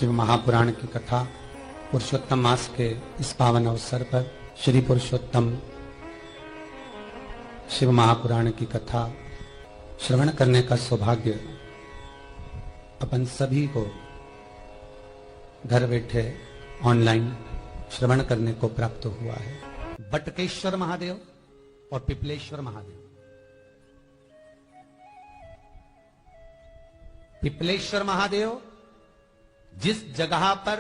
शिव महापुराण की कथा पुरुषोत्तम मास के इस पावन अवसर पर श्री पुरुषोत्तम शिव महापुराण की कथा श्रवण करने का सौभाग्य अपन सभी को घर बैठे ऑनलाइन श्रवण करने को प्राप्त हुआ है। बटकेश्वर महादेव और पिपलेश्वर महादेव। पिपलेश्वर महादेव जिस जगह पर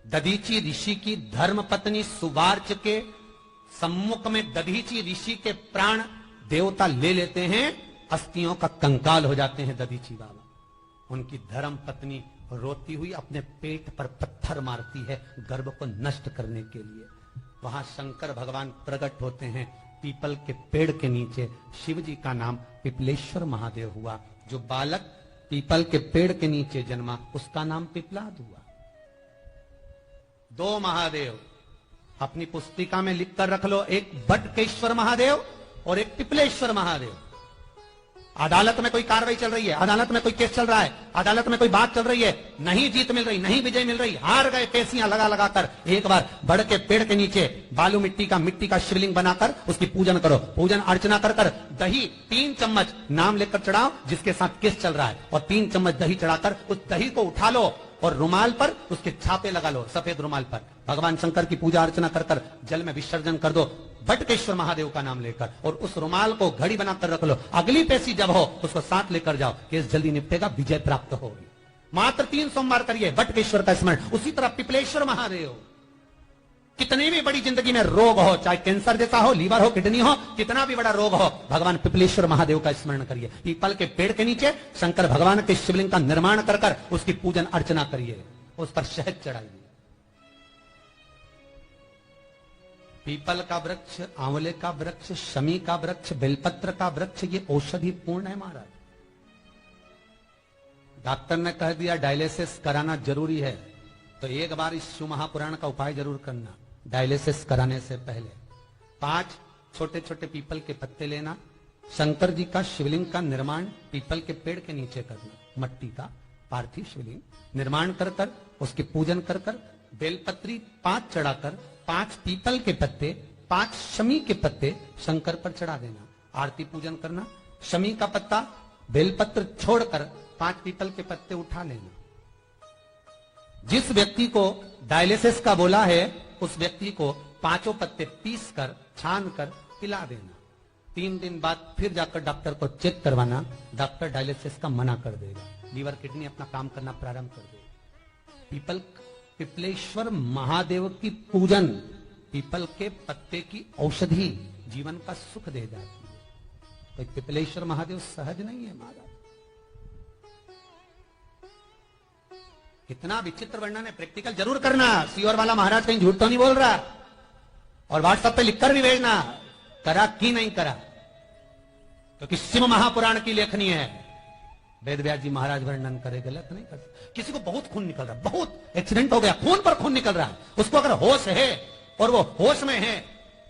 दधीची ऋषि की धर्म पत्नी सुवार्च के सम्मुख में दधीची ऋषि के प्राण देवता ले लेते हैं, अस्थियों का कंकाल हो जाते हैं दधीची बाबा। उनकी धर्म पत्नी रोती हुई अपने पेट पर पत्थर मारती है गर्भ को नष्ट करने के लिए। वहां शंकर भगवान प्रकट होते हैं पीपल के पेड़ के नीचे। शिव जी का नाम पिपलेश्वर महादेव हुआ। जो बालक पीपल के पेड़ के नीचे जन्मा उसका नाम पिपलाद हुआ। दो महादेव अपनी पुस्तिका में लिख कर रख लो, एक बटकेश्वर महादेव और एक पिपलेश्वर महादेव। अदालत में कोई कार्रवाई चल रही है, अदालत में कोई केस चल रहा है, अदालत में कोई बात चल रही है, नहीं जीत मिल रही, नहीं विजय मिल रही, हार गए पेशियां लगा लगा कर, एक बार बड़ के पेड़ के नीचे बालू मिट्टी का शिवलिंग बनाकर उसकी पूजन करो। पूजन अर्चना कर कर दही 3 चम्मच नाम लेकर चढ़ाओ जिसके साथ केस चल रहा है, और 3 चम्मच दही चढ़ाकर उस दही को उठा लो और रुमाल पर उसके छापे लगा लो, सफेद रुमाल पर। भगवान शंकर की पूजा अर्चना कर कर जल में विसर्जन कर दो बटकेश्वर महादेव का नाम लेकर, और उस रुमाल को घड़ी बनाकर रख लो। अगली पेशी जब हो उसको साथ लेकर जाओ, केस जल्दी निपटेगा, विजय प्राप्त होगी। मात्र 3 सोमवार करिए बटकेश्वर का स्मरण। उसी तरह पिपलेश्वर महादेव, कितनी भी बड़ी जिंदगी में रोग हो, चाहे कैंसर जैसा हो, लीवर हो, किडनी हो, कितना भी बड़ा रोग हो, भगवान पिपलेश्वर महादेव का स्मरण करिए। पीपल के पेड़ के नीचे शंकर भगवान के शिवलिंग का निर्माण कर कर उसकी पूजन अर्चना करिए, उस पर शहद चढ़ाइए। पीपल का वृक्ष, आंवले का वृक्ष, शमी का वृक्ष, बेलपत्र का वृक्ष, ये औषधि पूर्ण है महाराज। डॉक्टर ने कह दिया डायलिसिस कराना जरूरी है, तो एक बार इस शिव महापुराण का उपाय जरूर करना। डायलिसिस कराने से पहले 5 छोटे छोटे पीपल के पत्ते लेना, शंकर जी का शिवलिंग का निर्माण पीपल के पेड़ के नीचे करना, मट्टी का पार्थिव शिवलिंग निर्माण कर कर उसके पूजन कर कर बेलपत्री 5 चढ़ाकर 5 पीपल के पत्ते, 5 शमी के पत्ते शंकर पर चढ़ा देना। आरती पूजन करना, शमी का पत्ता बेलपत्र छोड़कर 5 पीपल के पत्ते उठा लेना। जिस व्यक्ति को डायलिसिस का बोला है उस व्यक्ति को 5 पत्ते पीस कर छान कर पिला देना। 3 दिन बाद फिर जाकर डॉक्टर को चेक करवाना, डॉक्टर डायलिसिस का मना कर देगा, लीवर किडनी अपना काम करना प्रारंभ कर देगा। पिपलेश्वर महादेव की पूजन, पीपल के पत्ते की औषधि जीवन का सुख दे जाती है। तो पिपलेश्वर महादेव सहज नहीं है महाराज। कितना विचित्र वर्णन है, प्रैक्टिकल जरूर करना। सीओर वाला महाराज कहीं झूठ तो नहीं बोल रहा, और व्हाट्सएप पे लिखकर भी भेजना करा कि नहीं करा, क्योंकि शिव महापुराण की लेखनी है। वेद व्यास जी महाराज वर्णन करे, गलत नहीं कर। किसी को बहुत खून निकल रहा है, बहुत एक्सीडेंट हो गया, खून पर खून निकल रहा है, उसको अगर होश है और वो होश में है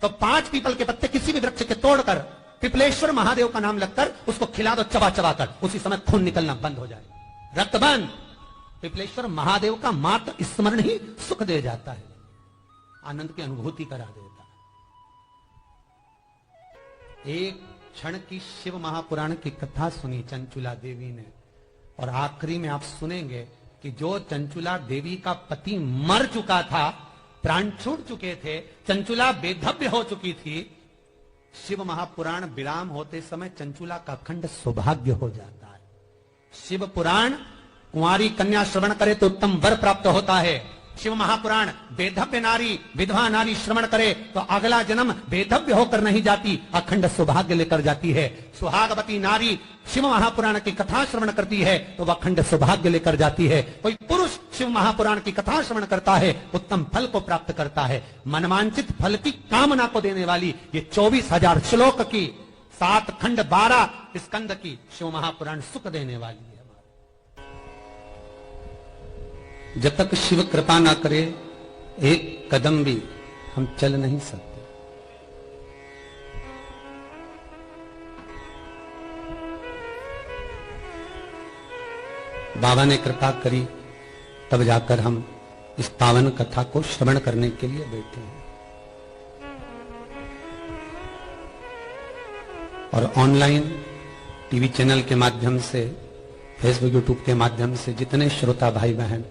तो 5 पीपल के पत्ते किसी भी वृक्ष के तोड़कर पिपलेश्वर महादेव का नाम लगकर उसको खिला दो चबा चबा कर, उसी समय खून निकलना बंद हो जाए, रक्त बंद। पिपलेश्वर महादेव का मात्र स्मरण ही सुख दे जाता है, आनंद की अनुभूति करा देता है। एक क्षण की शिव महापुराण की कथा सुनी चंचुला देवी ने, और आखिरी में आप सुनेंगे कि जो चंचुला देवी का पति मर चुका था, प्राण छूट चुके थे, चंचुला बेधव्य हो चुकी थी, शिव महापुराण विराम होते समय चंचुला का अखंड सौभाग्य हो जाता है। शिव पुराण कुंवारी कन्या श्रवण करे तो उत्तम वर प्राप्त होता है। शिव महापुराण बेधव्य नारी विधवा नारी श्रवण करे तो अगला जन्म बेधव्य होकर नहीं जाती, अखंड सौभाग्य लेकर जाती है। सुहागवती नारी शिव महापुराण की कथा श्रवण करती है तो वह अखंड सौभाग्य लेकर जाती है। कोई पुरुष शिव महापुराण की कथा श्रवण करता है उत्तम फल को प्राप्त करता है। मनवांचित फल की कामना को देने वाली ये 24,000 श्लोक की 7 खंड 12 स्कंद की शिव महापुराण सुख देने वाली है। जब तक शिव कृपा ना करे एक कदम भी हम चल नहीं सकते। बाबा ने कृपा करी, तब जाकर हम इस पावन कथा को श्रवण करने के लिए बैठे हैं। और ऑनलाइन टीवी चैनल के माध्यम से, फेसबुक यूट्यूब के माध्यम से जितने श्रोता भाई बहन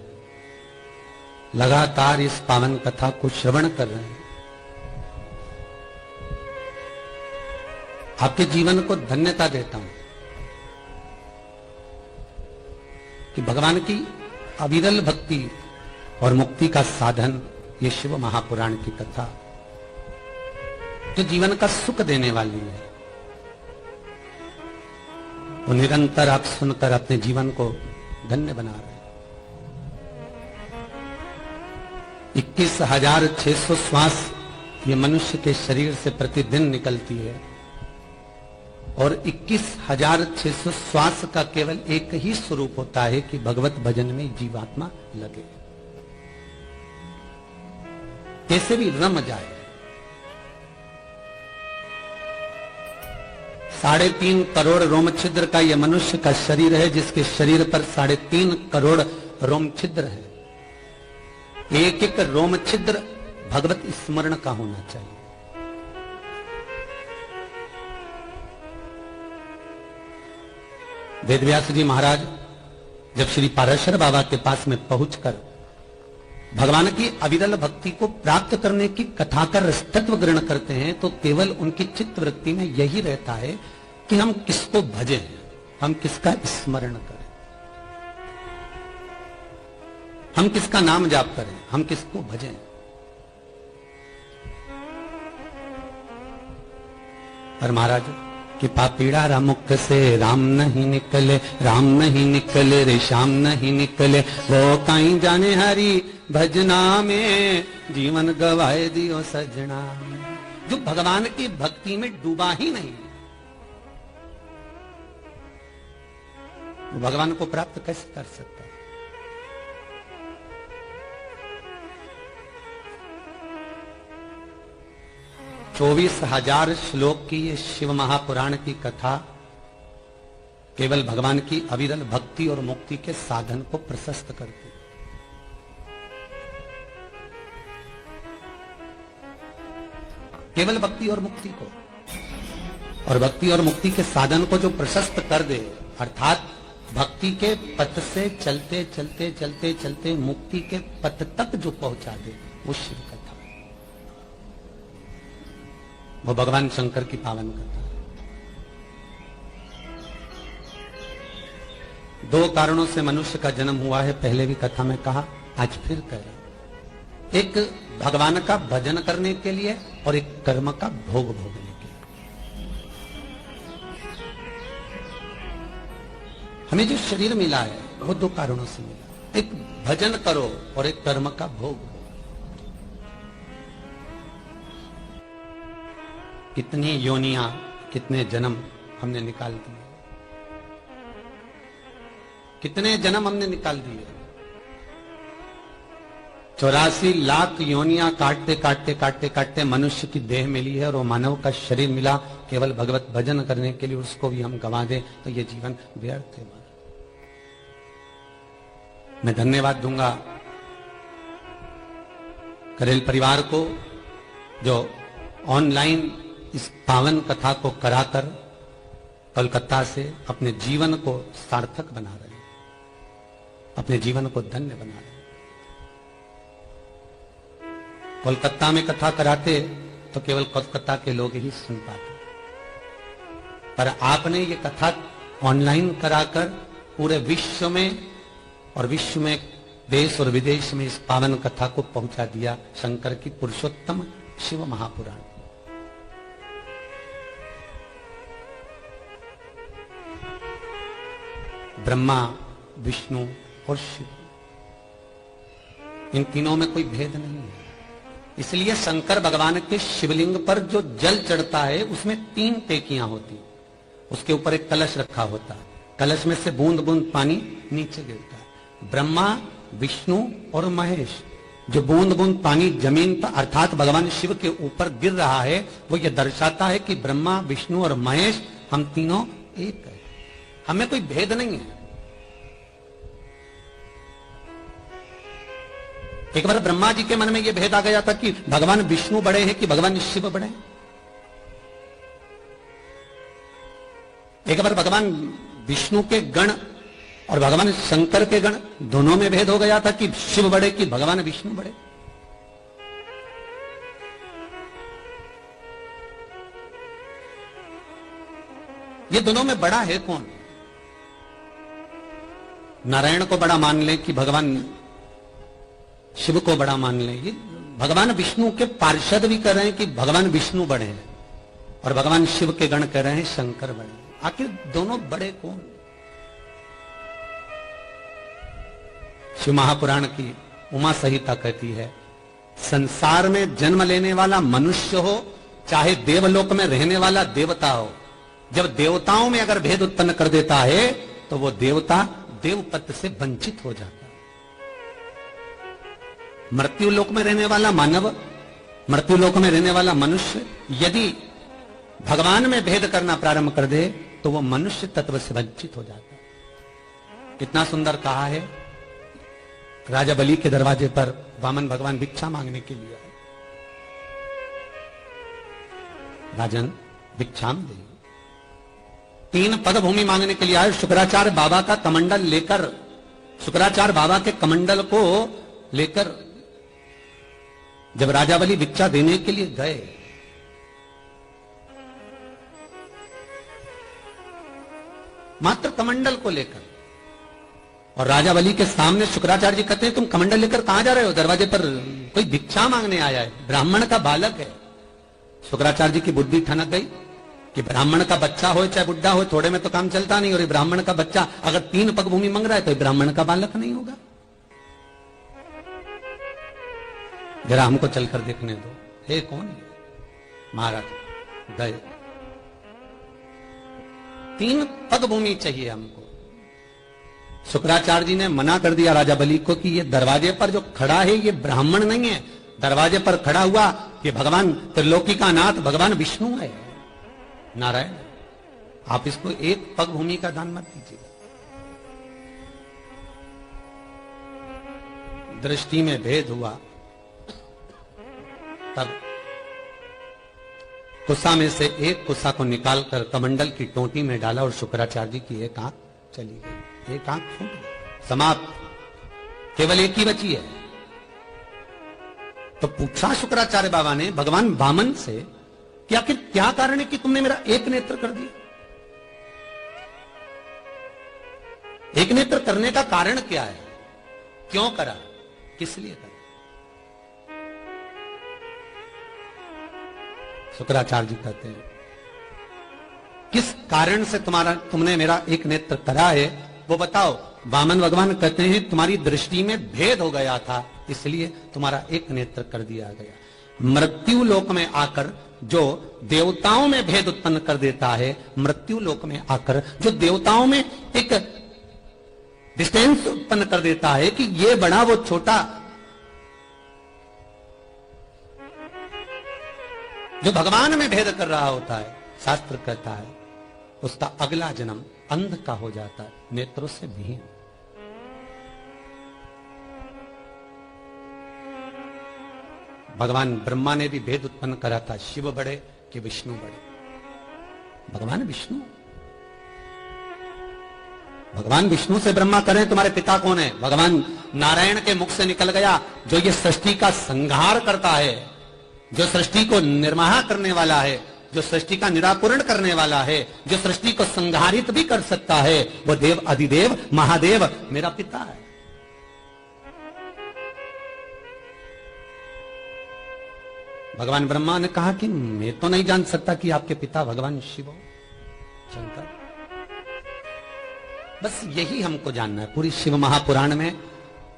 लगातार इस पावन कथा को श्रवण कर रहे हैं, आपके जीवन को धन्यता देता हूं कि भगवान की अविरल भक्ति और मुक्ति का साधन ये शिव महापुराण की कथा जो जीवन का सुख देने वाली है, वो निरंतर आप सुनकर अपने जीवन को धन्य बना रहे हैं। 21,600 श्वास ये मनुष्य के शरीर से प्रतिदिन निकलती है और 21,600 श्वास का केवल एक ही स्वरूप होता है कि भगवत भजन में जीवात्मा लगे, कैसे भी रम जाए। 3.5 करोड़ रोम छिद्र का यह मनुष्य का शरीर है, जिसके शरीर पर 3.5 करोड़ रोम छिद्र है। एक एक रोम छिद्र भगवत स्मरण का होना चाहिए। वेदव्यास जी महाराज जब श्री पाराशर बाबा के पास में पहुंचकर भगवान की अविरल भक्ति को प्राप्त करने की कथा का रसतत्व ग्रहण करते हैं, तो केवल उनकी चित्त वृत्ति में यही रहता है कि हम किसको भजें, हम किसका स्मरण करें, हम किसका नाम जाप करें, हम किसको भजें। पर महाराज कि पापीड़ा रामुख से राम नहीं निकले, राम नहीं निकले रे श्याम नहीं निकले, वो कहीं जाने हरी भजना में जीवन गवाए दियो सजना। जो भगवान की भक्ति में डूबा ही नहीं, वो भगवान को प्राप्त कैसे कर सकता है? 24,000 श्लोक की ये शिव महापुराण की कथा केवल भगवान की अविरल भक्ति और मुक्ति के साधन को प्रशस्त करती है। केवल भक्ति और मुक्ति को, और भक्ति और मुक्ति के साधन को जो प्रशस्त कर दे, अर्थात भक्ति के पथ से चलते चलते चलते चलते मुक्ति के पथ तक जो पहुंचा दे, वो शिव कथा, वो भगवान शंकर की पावन कथा। 2 कारणों से मनुष्य का जन्म हुआ है, पहले भी कथा में कहा, आज फिर कहें। एक भगवान का भजन करने के लिए और एक कर्म का भोग भोगने के लिए। हमें जो शरीर मिला है वो 2 कारणों से मिला, एक भजन करो और एक कर्म का भोग भोगो। कितनी योनियां, कितने जन्म हमने निकाल दिए, कितने जन्म हमने निकाल दिए। 84 लाख योनियां काटते काटते काटते काटते मनुष्य की देह मिली है, और वो मानव का शरीर मिला केवल भगवत भजन करने के लिए, उसको भी हम गंवा दें तो ये जीवन व्यर्थ है। मैं धन्यवाद दूंगा करेल परिवार को, जो ऑनलाइन इस पावन कथा को कराकर कोलकाता से अपने जीवन को सार्थक बना रहे हैं, अपने जीवन को धन्य बना रहे हैं। कोलकाता में कथा कराते तो केवल कोलकाता के लोग ही सुन पाते, पर आपने ये कथा ऑनलाइन कराकर पूरे विश्व में, और विश्व में देश और विदेश में इस पावन कथा को पहुंचा दिया, शंकर की पुरुषोत्तम शिव महापुराण। ब्रह्मा, विष्णु और शिव, इन तीनों में कोई भेद नहीं है। इसलिए शंकर भगवान के शिवलिंग पर जो जल चढ़ता है उसमें 3 टेकियां होती, उसके ऊपर एक कलश रखा होता है, कलश में से बूंद बूंद पानी नीचे गिरता है। ब्रह्मा, विष्णु और महेश, जो बूंद बूंद पानी जमीन पर अर्थात भगवान शिव के ऊपर गिर रहा है, वो ये दर्शाता है कि ब्रह्मा, विष्णु और महेश हम तीनों एक है, हमें कोई भेद नहीं है। एक बार ब्रह्मा जी के मन में यह भेद आ गया था कि भगवान विष्णु बड़े हैं कि भगवान शिव बड़े हैं। एक बार भगवान विष्णु के गण और भगवान शंकर के गण दोनों में भेद हो गया था कि शिव बड़े कि भगवान विष्णु बड़े। ये दोनों में बड़ा है कौन? नारायण को बड़ा मान ले कि भगवान शिव को बड़ा मान ले। ये भगवान विष्णु के पार्षद भी कह रहे हैं कि भगवान विष्णु बड़े हैं और भगवान शिव के गण कह रहे हैं शंकर बड़े हैं। आखिर दोनों बड़े कौन? शिव महापुराण की उमा संहिता कहती है, संसार में जन्म लेने वाला मनुष्य हो चाहे देवलोक में रहने वाला देवता हो, जब देवताओं में अगर भेद उत्पन्न कर देता है तो वो देवता देवपद से वंचित हो जाता है। मृत्यु लोक में रहने वाला मानव, मृत्यु लोक में रहने वाला मनुष्य यदि भगवान में भेद करना प्रारंभ कर दे तो वो मनुष्य तत्व से वंचित हो जाता है। कितना सुंदर कहा है, राजा बलि के दरवाजे पर वामन भगवान भिक्षा मांगने के लिए आए। राजन भिक्षाम दे, 3 पद भूमि मांगने के लिए आए। शुक्राचार्य बाबा का कमंडल लेकर, शुक्राचार्य बाबा के कमंडल को लेकर जब राजा बलि भिक्षा देने के लिए गए, मात्र कमंडल को लेकर, और राजा बलि के सामने शुक्राचार्य जी कहते हैं तुम कमंडल लेकर कहां जा रहे हो? दरवाजे पर कोई भिक्षा मांगने आया है, ब्राह्मण का बालक है। शुक्राचार्य जी की बुद्धि ठनक गई कि ब्राह्मण का बच्चा हो चाहे बुढ़ा हो, थोड़े में तो काम चलता नहीं, और ये ब्राह्मण का बच्चा अगर 3 पग भूमि मांग रहा है तो ये ब्राह्मण का बालक नहीं होगा। जरा हमको चलकर देखने दो, हे कौन है? महाराज गए, 3 पग भूमि चाहिए हमको। शुक्राचार्य जी ने मना कर दिया राजा बलि को कि ये दरवाजे पर जो खड़ा है ये ब्राह्मण नहीं है, दरवाजे पर खड़ा हुआ ये भगवान त्रिलोकी का नाथ भगवान विष्णु है, नारायण। आप इसको 1 पग भूमि का दान मत दीजिए। दृष्टि में भेद हुआ, तब कुसा में से एक कुसा को निकालकर कमंडल की टोटी में डाला और शुक्राचार्य जी की एक आंख चली गई, एक आंख फूट गई, समाप्त, केवल एक ही बची है। तो पूछा शुक्राचार्य बाबा ने भगवान वामन से कि आखिर क्या कारण है कि तुमने मेरा एक नेत्र कर दिया? एक नेत्र करने का कारण क्या है? क्यों करा? किस लिए करा? शुक्राचार्य जी कहते हैं किस कारण से तुमने मेरा एक नेत्र करा है वो बताओ। वामन भगवान कहते हैं तुम्हारी दृष्टि में भेद हो गया था इसलिए तुम्हारा एक नेत्र कर दिया गया। मृत्यु लोक में आकर जो देवताओं में भेद उत्पन्न कर देता है, मृत्यु लोक में आकर जो देवताओं में एक डिस्टेंस उत्पन्न कर देता है कि ये बड़ा वो छोटा, जो भगवान में भेद कर रहा होता है, शास्त्र कहता है उसका अगला जन्म अंध का हो जाता है, नेत्रों से विहीन। भगवान ब्रह्मा ने भी भेद उत्पन्न करा था, शिव बड़े कि विष्णु बड़े? भगवान विष्णु, भगवान विष्णु से ब्रह्मा करें तुम्हारे पिता कौन है? भगवान नारायण के मुख से निकल गया जो ये सृष्टि का संहार करता है, जो सृष्टि को निर्माण करने वाला है, जो सृष्टि का निराकरण करने वाला है, जो सृष्टि को संहारित भी कर सकता है, वो देव अधिदेव महादेव मेरा पिता है। भगवान ब्रह्मा ने कहा कि मैं तो नहीं जान सकता कि आपके पिता भगवान शिव हो, शंकर। बस यही हमको जानना है। पूरी शिव महापुराण में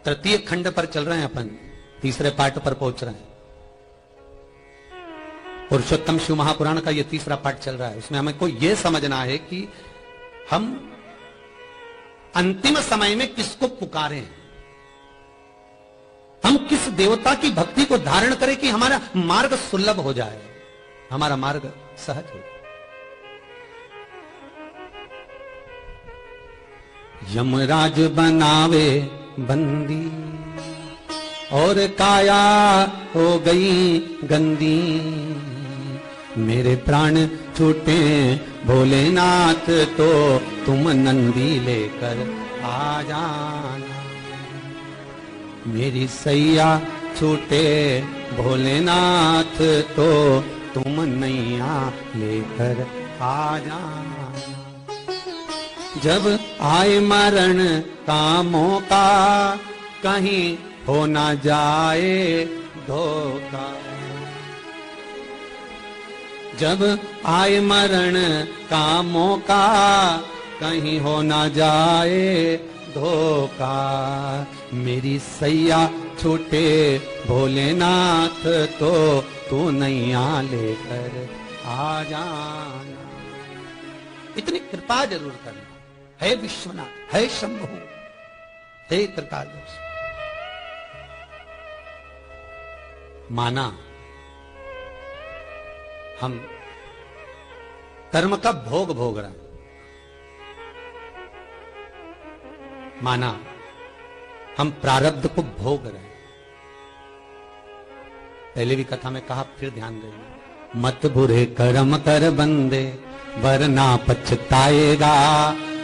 3य खंड पर चल रहे हैं अपन, 3रे पार्ट पर पहुंच रहे हैं। पुरुषोत्तम शिव महापुराण का ये 3रा पार्ट चल रहा है। उसमें हमें को यह समझना है कि हम अंतिम समय में किसको पुकारें, हम किस देवता की भक्ति को धारण करें कि हमारा मार्ग सुलभ हो जाए, हमारा मार्ग सहज हो जाए। यमराज बनावे बंदी, और काया हो गई गंदी। मेरे प्राण छूटे भोलेनाथ तो तुम नंदी लेकर आ जाना। मेरी सैया छूटे भोलेनाथ तो तुम नैया लेकर आ जाना। जब आए मरण का मौका कहीं हो ना जाए धोखा। जब आए मरण का मौका कहीं हो ना जाए धोखा। मेरी सैया छूटे भोलेनाथ तो तू नैया लेकर आ जाना। इतनी कृपा जरूर करना। है विश्वनाथ, है शंभु, हे त्रिकालदर्शी। माना हम कर्म का भोग भोग रहे हैं, माना हम प्रारब्ध को भोग रहे हैं। पहले भी कथा में कहा, फिर ध्यान देना। मत बुरे कर्म कर बंदे वरना पछताएगा।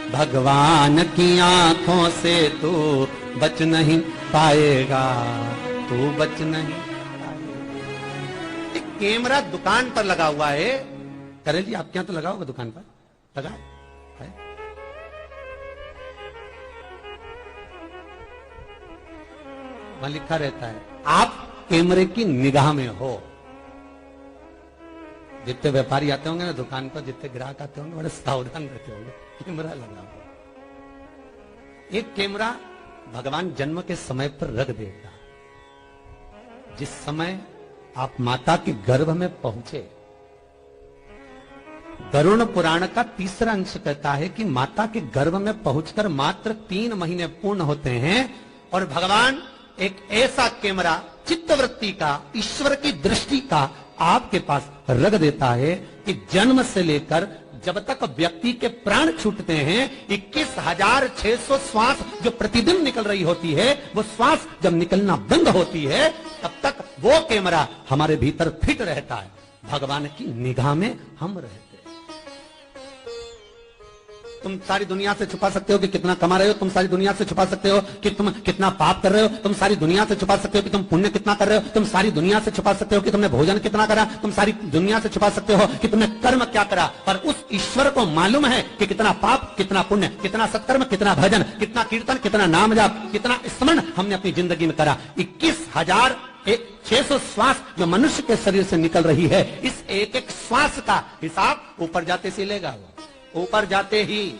भगवान की आंखों से तू बच नहीं पाएगा, तू बच नहीं पाएगा। एक कैमरा दुकान पर लगा हुआ है। करें जी, आप क्या तो लगा होगा दुकान पर, लगा है? वहां लिखा रहता है आप कैमरे की निगाह में हो। जितने व्यापारी आते होंगे ना दुकान पर, जितने ग्राहक आते होंगे, बड़े सावधान रहते होंगे। कैमरा लगा हुआ, एक कैमरा भगवान जन्म के समय पर रख देगा। जिस समय आप माता के गर्भ में पहुंचे, गरुड़ पुराण का तीसरा अंश कहता है कि माता के गर्भ में पहुंचकर मात्र 3 महीने पूर्ण होते हैं और भगवान एक ऐसा कैमरा चित्तवृत्ति का, ईश्वर की दृष्टि का आपके पास रख देता है कि जन्म से लेकर जब तक व्यक्ति के प्राण छूटते हैं 21,600 श्वास जो प्रतिदिन निकल रही होती है, वो श्वास जब निकलना बंद होती है तब तक वो कैमरा हमारे भीतर फिट रहता है। भगवान की निगाह में हम रहते हैं। तुम सारी दुनिया से छुपा सकते हो कि कितना कमा रहे हो, तुम सारी दुनिया से छुपा सकते हो कि तुम कितना पाप कर रहे हो, तुम सारी दुनिया से छुपा सकते हो कि तुम पुण्य कितना कर रहे हो, तुम सारी दुनिया से छुपा सकते हो कि तुमने भोजन कितना करा, तुम सारी दुनिया से छुपा सकते हो कि तुमने कर्म क्या करा। पर उस ईश्वर को मालूम है कि कितना पाप, कितना पुण्य, कितना सत्कर्म, कितना भजन, कितना कीर्तन, कितना नाम जाप, कितना स्मरण हमने अपनी जिंदगी में करा। 21,600 श्वास जो मनुष्य के शरीर से निकल रही है, इस एक एक श्वास का हिसाब ऊपर जाते से लेगा। ऊपर जाते ही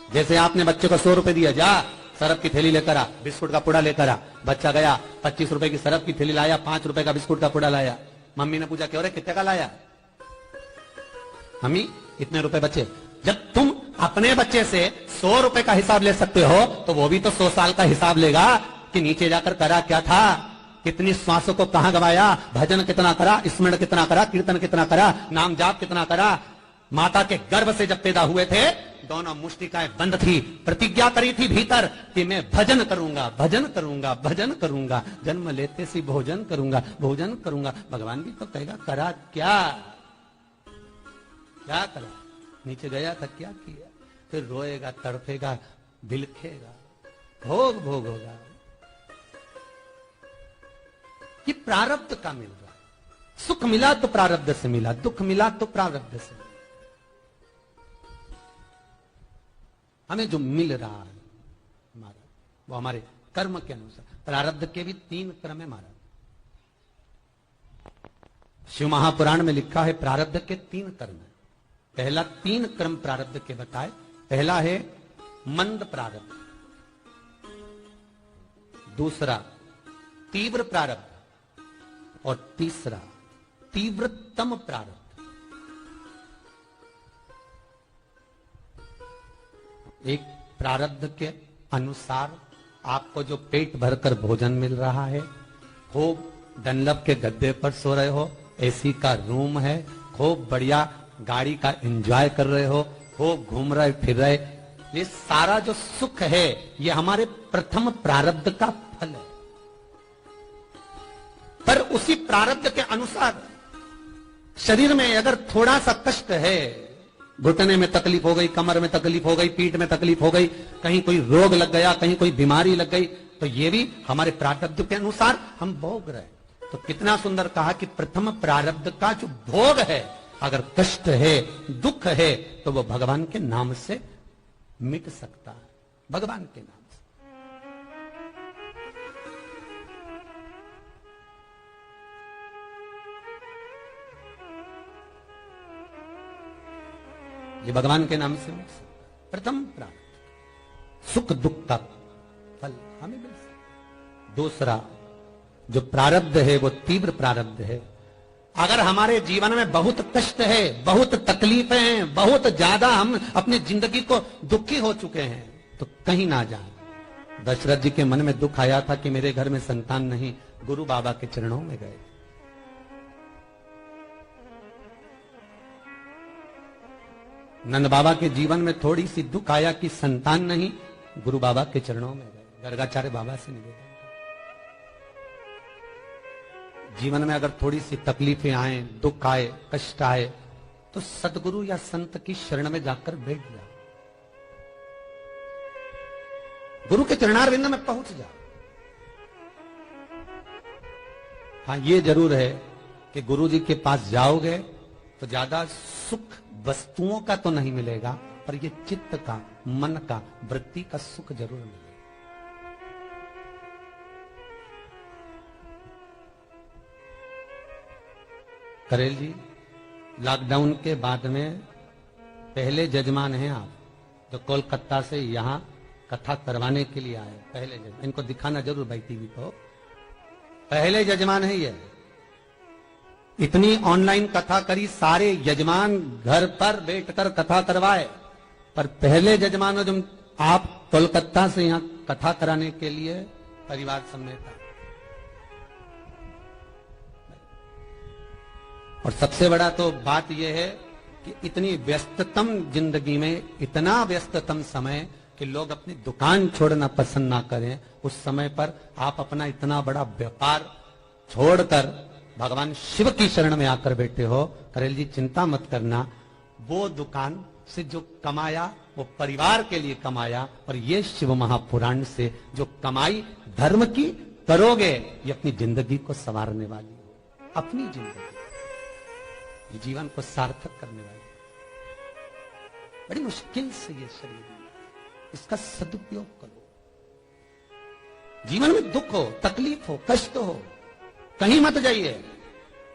जैसे आपने बच्चे को 100 रुपए दिया, जा सरफ की थैली लेकर आ, बिस्कुट का पुड़ा लेकर आ। बच्चा गया 25 रुपए की सरफ की थैली लाया, 5 रुपए का बिस्कुट का पुड़ा लाया। मम्मी ने पूछा, क्यों रे कितने का लाया? मम्मी इतने रुपए बचे। जब तुम अपने बच्चे से 100 रुपए का हिसाब ले सकते हो तो वो भी तो 100 साल का हिसाब लेगा कि नीचे जाकर करा क्या था, कितनी श्वासों को कहां गवाया, भजन कितना करा, स्मरण कितना करा, कीर्तन कितना करा, नाम जाप कितना करा। माता के गर्भ से जब पैदा हुए थे दोनों मुष्टिकाएं बंद थी, प्रतिज्ञा करी थी भीतर कि मैं भजन करूंगा, भजन करूंगा, भजन करूंगा, जन्म लेते सी भोजन करूंगा, भोजन करूंगा। भगवान भी तो कहेगा करा क्या, क्या करा? नीचे गया था, क्या किया? फिर रोएगा, तड़पेगा, बिलखेगा, भोग भोग होगा। ये प्रारब्ध का मिल रहा। सुख मिला तो प्रारब्ध से मिला, दुख मिला तो प्रारब्ध से। हमें जो मिल रहा है हमारा, वो हमारे कर्म के अनुसार। प्रारब्ध के भी 3 क्रम है महाराज। शिव महापुराण में लिखा है प्रारब्ध के 3 कर्म है। पहला 3 क्रम प्रारब्ध के बताए। पहला है मंद प्रारब्ध, दूसरा तीव्र प्रारब्ध और तीसरा तीव्रतम प्रारब्ध। एक प्रारब्ध के अनुसार आपको जो पेट भरकर भोजन मिल रहा है, खूब डनलप के गद्दे पर सो रहे हो, एसी का रूम है, खूब बढ़िया गाड़ी का एंजॉय कर रहे हो, खूब घूम रहे फिर रहे, ये सारा जो सुख है ये हमारे प्रथम प्रारब्ध का फल है। पर उसी प्रारब्ध के अनुसार शरीर में अगर थोड़ा सा कष्ट है, घुटने में तकलीफ हो गई, कमर में तकलीफ हो गई, पीठ में तकलीफ हो गई, कहीं कोई रोग लग गया, कहीं कोई बीमारी लग गई, तो ये भी हमारे प्रारब्ध के अनुसार हम भोग रहे। तो कितना सुंदर कहा कि प्रथम प्रारब्ध का जो भोग है, अगर कष्ट है, दुख है, तो वो भगवान के नाम से मिट सकता है, भगवान के नाम से। ये भगवान के नाम से प्रथम प्रारब्ध, सुख दुख का फल हमें मिल सकता। दूसरा जो प्रारब्ध है वो तीव्र प्रारब्ध है। अगर हमारे जीवन में बहुत कष्ट है, बहुत तकलीफें हैं, बहुत ज्यादा हम अपनी जिंदगी को दुखी हो चुके हैं, तो कहीं ना जाए। दशरथ जी के मन में दुख आया था कि मेरे घर में संतान नहीं, गुरु बाबा के चरणों में गए। नंद बाबा के जीवन में थोड़ी सी दुख आया कि संतान नहीं, गुरु बाबा के चरणों में गए, गर्गाचार्य बाबा से निवेदन। जीवन में अगर थोड़ी सी तकलीफें आए, दुख आए, कष्ट आए, तो सदगुरु या संत की शरण में जाकर बैठ जाओ, गुरु के चरणारविंद में पहुंच जाओ। हाँ, ये जरूर है कि गुरु जी के पास जाओगे तो ज्यादा सुख वस्तुओं का तो नहीं मिलेगा, पर ये चित्त का, मन का, वृत्ति का सुख जरूर मिलेगा। करेल जी, लॉकडाउन के बाद में पहले जजमान हैं आप, जो कोलकाता से यहां कथा करवाने के लिए आए। पहले जजमान, इनको दिखाना जरूर भाई टीवी को, पहले जजमान है ये। इतनी ऑनलाइन कथा करी, सारे यजमान घर पर बैठकर कथा करवाए, पर पहले जजमान जो आप कोलकाता से यहां कथा कराने के लिए परिवार समेत आए। और सबसे बड़ा तो बात यह है कि इतनी व्यस्ततम जिंदगी में, इतना व्यस्ततम समय कि लोग अपनी दुकान छोड़ना पसंद ना करें, उस समय पर आप अपना इतना बड़ा व्यापार छोड़कर भगवान शिव की शरण में आकर बैठे हो। करेल जी, चिंता मत करना, वो दुकान से जो कमाया वो परिवार के लिए कमाया, और ये शिव महापुराण से जो कमाई धर्म की करोगे, ये अपनी जिंदगी को संवारने वाली हो, अपनी जिंदगी, ये जीवन को सार्थक करने वाली। बड़ी मुश्किल से ये शरीर, इसका सदुपयोग करो। जीवन में दुख हो, तकलीफ हो, कष्ट हो, कहीं मत जाइए।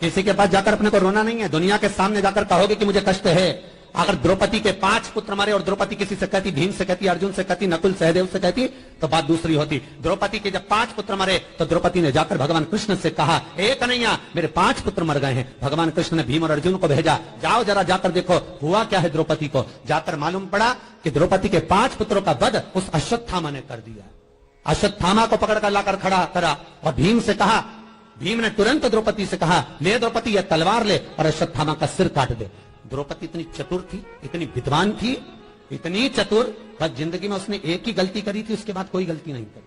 किसी के पास जाकर अपने को रोना नहीं है। दुनिया के सामने जाकर कहोगे कि मुझे कष्ट है। अगर द्रौपदी के 5 पुत्र मरे और द्रौपदी किसी से कहती, भीम से कहती, अर्जुन से कहती, नकुल सहदेव से कहती, तो बात दूसरी होती। द्रौपदी के जब 5 पुत्र मरे तो द्रौपदी ने जाकर भगवान कृष्ण से कहा, ए कन्हैया, मेरे 5 पुत्र मर गए हैं। भगवान कृष्ण ने भीम और अर्जुन को भेजा, जाओ जरा जाकर देखो हुआ क्या है द्रौपदी को। जाकर मालूम पड़ा कि द्रौपदी के 5 पुत्रों का वध उस अश्वत्थामा ने कर दिया। अश्वत्थामा को पकड़कर लाकर खड़ा करा और भीम से कहा, भीम ने तुरंत द्रौपदी से कहा, ले द्रौपदी यह तलवार ले और अश्वत्थामा का सिर काट दे। द्रौपदी इतनी चतुर थी, इतनी विद्वान थी, इतनी चतुर, बस जिंदगी में उसने एक ही गलती करी थी, उसके बाद कोई गलती नहीं करी।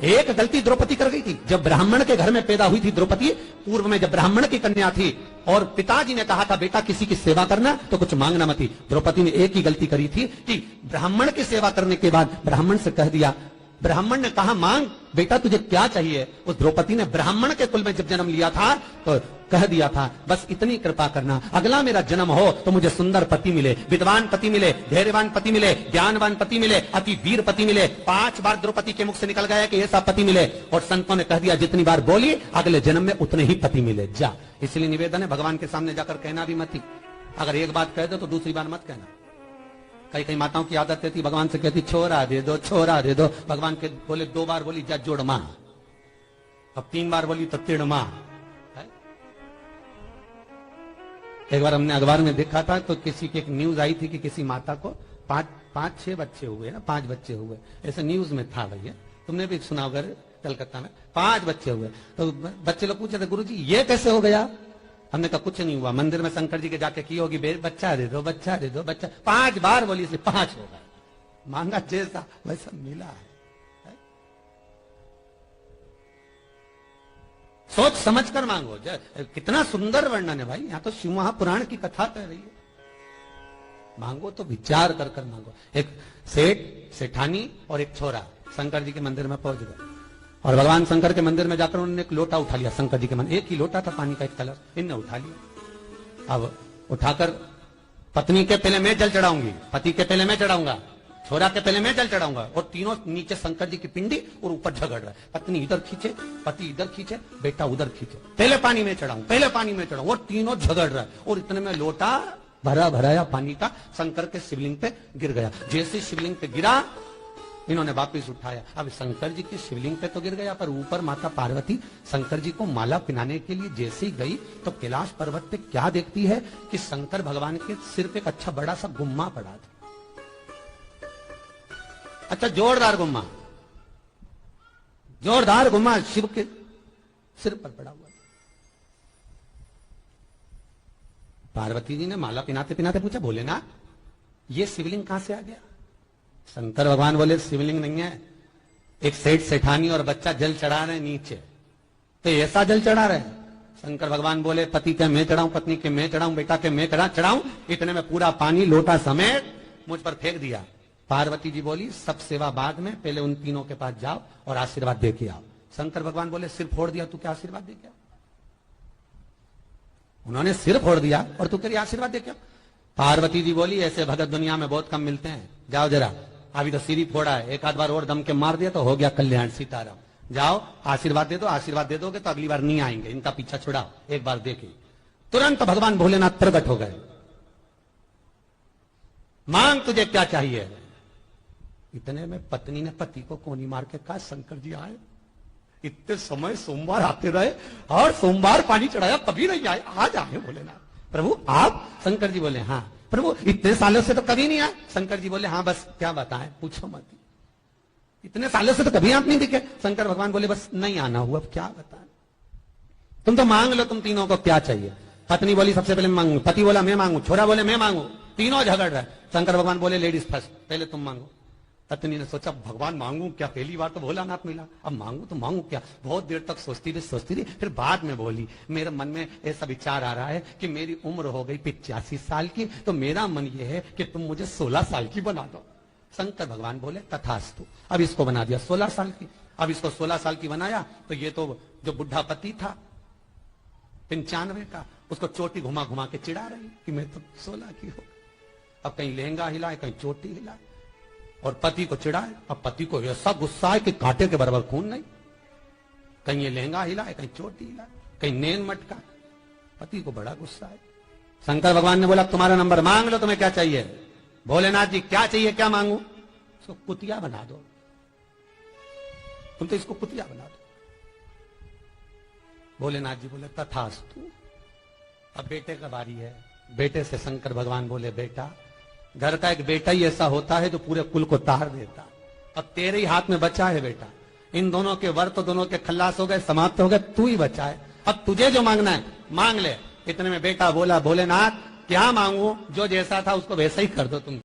एक गलती द्रौपदी कर गई थी, जब ब्राह्मण के घर में पैदा हुई थी द्रौपदी। पूर्व में जब ब्राह्मण की कन्या थी और पिताजी ने कहा था, बेटा किसी की सेवा करना तो कुछ मांगना मत। द्रौपदी ने एक ही गलती करी थी कि ब्राह्मण की सेवा करने के बाद ब्राह्मण से कह दिया, ब्राह्मण ने कहा मांग बेटा तुझे क्या चाहिए। उस द्रौपदी ने ब्राह्मण के कुल में जब जन्म लिया था तो कह दिया था, बस इतनी कृपा करना, अगला मेरा जन्म हो तो मुझे सुंदर पति मिले, विद्वान पति मिले, धैर्यवान पति मिले, ज्ञानवान पति मिले, अति वीर पति मिले। 5 बार द्रौपदी के मुख से निकल गया कि ऐसा पति मिले, और संतों ने कह दिया जितनी बार बोली अगले जन्म में उतने ही पति मिले, जा। इसलिए निवेदन है, भगवान के सामने जाकर कहना भी मत ही। अगर एक बात कह दो तो दूसरी बार मत कहना। कई कई माताओं की आदत रहती, भगवान से कहती छोरा दे दो, छोरा दे दो। भगवान के बोले 2 बार बोली जा जोड़ मां, अब 3 बार बोली तो तिड़ मां। एक बार हमने अखबार में देखा था तो किसी की एक न्यूज आई थी कि किसी माता को 5-6 बच्चे हुए ना, 5 बच्चे हुए, ऐसे न्यूज में था भैया, तुमने भी सुना होगा कलकत्ता में 5 बच्चे हुए। तो बच्चे लोग पूछे थे, गुरुजी ये कैसे हो गया। हमने कहा कुछ नहीं हुआ, मंदिर में शंकर जी के जाके की होगी, बच्चा दे दो, बच्चा दे दो, बच्चा। 5 बार बोली इसलिए 5 हो गए, मांगा जैसा वैसा मिला है। सोच समझ कर मांगो। कितना सुंदर वर्णन है भाई, यहाँ तो शिव महापुराण की कथा कह रही है। मांगो तो विचार कर कर मांगो। एक सेठ, सेठानी और एक छोरा शंकर जी के मंदिर में पहुंच गए और भगवान शंकर के मंदिर में जाकर उन्होंने एक लोटा उठा लिया। शंकर जी के मंदिर एक ही लोटा था पानी का, एक कलश, इनने उठा लिया। अब उठाकर पत्नी के पहले मैं जल चढ़ाऊंगी, पति के पहले मैं चढ़ाऊंगा, छोरा के पहले मैं जल चढ़ाऊंगा, और तीनों नीचे शंकर जी की पिंडी और ऊपर झगड़ रहा है। पत्नी इधर खींचे, पति इधर खींचे, बेटा उधर खींचे, पहले पानी में चढ़ाऊं, पहले पानी में चढ़ाऊं, और तीनों झगड़ रहा है। और इतने में लोटा भरा भराया पानी का शंकर के शिवलिंग पे गिर गया। जैसे शिवलिंग पे गिरा इन्होंने वापिस उठाया। अब शंकर जी के शिवलिंग पे तो गिर गया, पर ऊपर माता पार्वती शंकर जी को माला पिनाने के लिए जैसे ही गई तो कैलाश पर्वत पे क्या देखती है कि शंकर भगवान के सिर पे एक अच्छा बड़ा सा गुम्मा पड़ा था। अच्छा जोरदार गुम्मा, जोरदार गुम्मा शिव के सिर पर पड़ा हुआ। पार्वती जी ने माला पिनाते पिनाते पूछा, भोलेनाथ ये शिवलिंग कहां से आ गया? शंकर भगवान बोले शिवलिंग नहीं है, एक सेठ सेठानी और बच्चा जल चढ़ा रहे नीचे, तो ऐसा जल चढ़ा रहे। शंकर भगवान बोले पति के मैं चढ़ाऊं, पत्नी के मैं चढ़ाऊं, बेटा के मैं चढ़ाऊं। इतने में पूरा पानी लोटा समेत मुझ पर फेंक दिया। पार्वती जी बोली सब सेवा बाद में, पहले उन तीनों के पास जाओ और आशीर्वाद दे के आओ। शंकर भगवान बोले सिर फोड़ दिया, तू क्या आशीर्वाद दे के आओ? उन्होंने सिर फोड़ दिया और तू तेरी आशीर्वाद दे के आओ? पार्वती जी बोली ऐसे भगत दुनिया में बहुत कम मिलते हैं, जाओ जरा, अभी तो सिर ही फोड़ा है, एक आध बार और दम के मार दिया तो हो गया कल्याण सीताराम। जाओ आशीर्वाद दे दो, आशीर्वाद दे दोगे तो अगली बार नहीं आएंगे, इनका पीछा छुड़ाओ, एक बार देखे। तुरंत भगवान भोलेनाथ प्रकट हो गए। मांग तुझे क्या चाहिए? इतने में पत्नी ने पति को कोनी मार के कहा शंकर जी आए, इतने समय सोमवार आते रहे और सोमवार पानी चढ़ाया कभी नहीं आए, आज आए भोलेनाथ। प्रभु आप? शंकर जी बोले हाँ। प्रभु इतने सालों से तो कभी नहीं आए? शंकर जी बोले हाँ, बस क्या बताएं, पूछो मत, इतने सालों से तो कभी आप नहीं दिखे। शंकर भगवान बोले बस नहीं आना हुआ, अब क्या बताएं, तुम तो मांग लो, तुम तीनों को क्या चाहिए? पत्नी बोली सबसे पहले मांगू, पति बोला मैं मांगू, छोरा बोले मैं मांगू, तीनों झगड़ रहे। शंकर भगवान बोले लेडीज फर्स्ट, पहले तुम मांगो। पत्नी ने सोचा भगवान मांगू क्या, पहली बार तो भोलानाथ मिला, अब मांगू तो मांगू क्या। बहुत देर तक सोचती रही, फिर बाद में बोली मेरे मन में ऐसा विचार आ रहा है कि मेरी उम्र हो गई 85 साल की, तो मेरा मन ये है कि तुम मुझे 16 साल की बना दो। शंकर भगवान बोले तथास्तु। अब इसको बना दिया 16 साल की। अब इसको 16 साल की बनाया तो ये तो जो बुढ़ा पति था 95 का, उसको चोटी घुमा घुमा के चिढ़ा रही कि मैं तो 16 की हो। अब कहीं लहंगा हिलाए, कहीं चोटी हिलाए और पति को चिढ़ाए। अब पति को ऐसा गुस्सा है कि कांटे के बराबर खून नहीं, कहीं ये लहंगा हिलाए, कहीं चोटी हिलाए, कहीं नेन मटका, पति को बड़ा गुस्सा है। शंकर भगवान ने बोला तुम्हारा नंबर, मांग लो, तुम्हें क्या चाहिए? भोलेनाथ जी क्या चाहिए, क्या मांगू? इसको कुतिया बना दो, तुम तो इसको कुतिया बना दो। भोलेनाथ जी बोले तथास्तु। अब बेटे का बारी है। बेटे से शंकर भगवान बोले बेटा, घर का एक बेटा ही ऐसा होता है जो पूरे कुल को तार देता। अब तेरे ही हाथ में बचा है बेटा, इन दोनों के व्रत तो दोनों के खल्लास हो गए, समाप्त हो गए, तू ही बचा है। अब तुझे जो मांगना है मांग ले। इतने में बेटा बोला भोलेनाथ क्या मांगू? जो जैसा था उसको वैसा ही कर दो तुम।